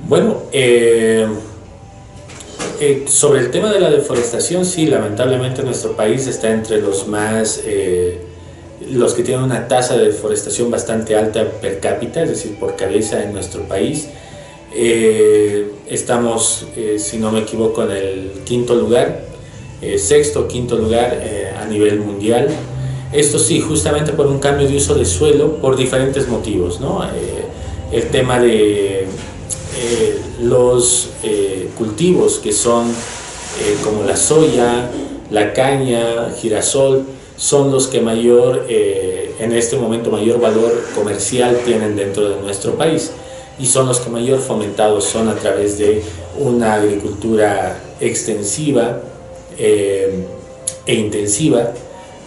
Bueno, sobre el tema de la deforestación, sí, lamentablemente nuestro país está entre los que tienen una tasa de deforestación bastante alta per cápita, es decir, por cabeza en nuestro país. Estamos, si no me equivoco, en el quinto lugar, sexto o quinto lugar a nivel mundial. Esto sí, justamente por un cambio de uso de suelo por diferentes motivos, ¿no? El tema de los cultivos que son como la soya, la caña, girasol, son los que en este momento mayor valor comercial tienen dentro de nuestro país y son los que mayor fomentados son a través de una agricultura extensiva e intensiva,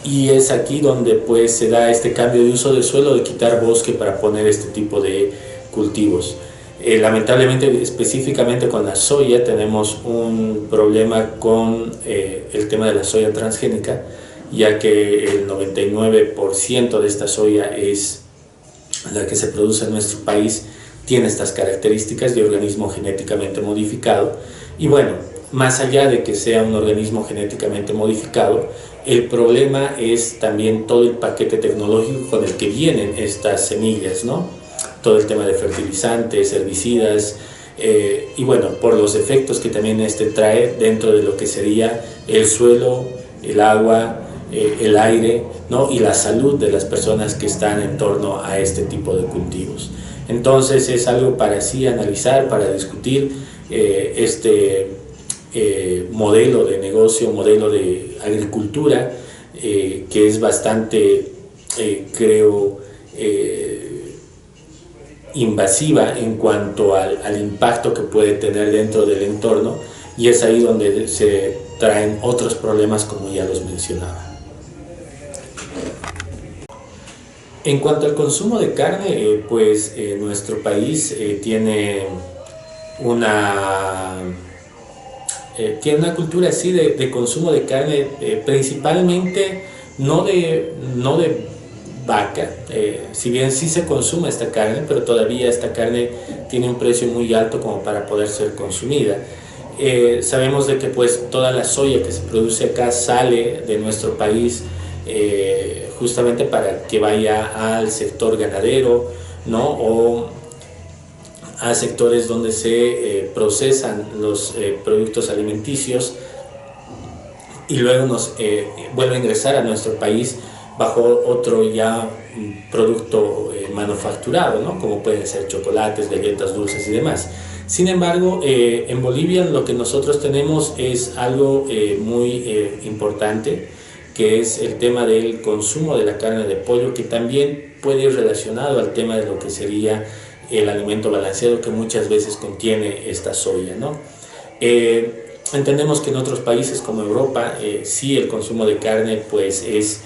y es aquí donde pues se da este cambio de uso del suelo, de quitar bosque para poner este tipo de cultivos. Lamentablemente, específicamente con la soya, tenemos un problema con el tema de la soya transgénica, ya que el 99% de esta soya es la que se produce en nuestro país, tiene estas características de organismo genéticamente modificado. Y bueno, más allá de que sea un organismo genéticamente modificado, el problema es también todo el paquete tecnológico con el que vienen estas semillas, ¿no? Todo el tema de fertilizantes, herbicidas, y bueno, por los efectos que también trae dentro de lo que sería el suelo, el agua, el aire, ¿no? Y la salud de las personas que están en torno a este tipo de cultivos. Entonces es algo para sí analizar, para discutir modelo de negocio, modelo de agricultura, que es bastante, creo, invasiva en cuanto al impacto que puede tener dentro del entorno, y es ahí donde se traen otros problemas, como ya los mencionaba. En cuanto al consumo de carne, nuestro país tiene una cultura así de consumo de carne, principalmente no de vaca, si bien sí se consume esta carne, pero todavía esta carne tiene un precio muy alto como para poder ser consumida. Sabemos de que pues toda la soya que se produce acá sale de nuestro país, justamente para que vaya al sector ganadero, ¿no? O a sectores donde se procesan los productos alimenticios, y luego nos vuelve a ingresar a nuestro país bajo otro ya producto manufacturado, ¿no? Como pueden ser chocolates, galletas dulces y demás. Sin embargo, en Bolivia lo que nosotros tenemos es algo muy importante, que es el tema del consumo de la carne de pollo, que también puede ir relacionado al tema de lo que sería el alimento balanceado, que muchas veces contiene esta soya, ¿no? Entendemos que en otros países como Europa, sí, el consumo de carne pues es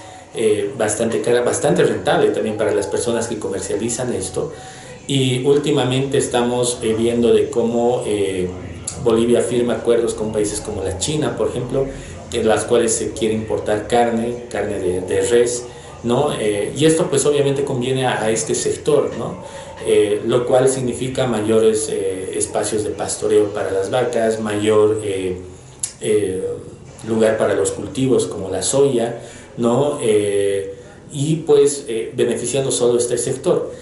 bastante cara, bastante rentable también para las personas que comercializan esto, y últimamente estamos viendo de cómo Bolivia firma acuerdos con países como la China, por ejemplo, en las cuales se quiere importar carne de res, ¿no? Y esto pues obviamente conviene a este sector, ¿no? Lo cual significa mayores espacios de pastoreo para las vacas, mayor lugar para los cultivos como la soya, ¿no? Y pues beneficiando solo este sector.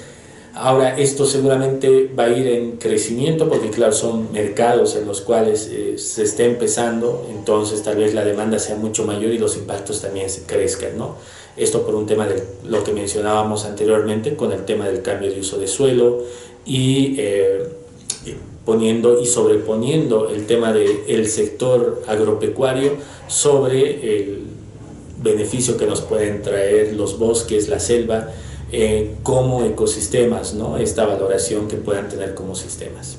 Ahora, esto seguramente va a ir en crecimiento, porque claro, son mercados en los cuales se está empezando, entonces tal vez la demanda sea mucho mayor y los impactos también se crezcan, ¿no? Esto por un tema de lo que mencionábamos anteriormente, con el tema del cambio de uso de suelo, y poniendo y sobreponiendo el tema del sector agropecuario sobre el beneficio que nos pueden traer los bosques, la selva, como ecosistemas, ¿no? Esta valoración que puedan tener como sistemas.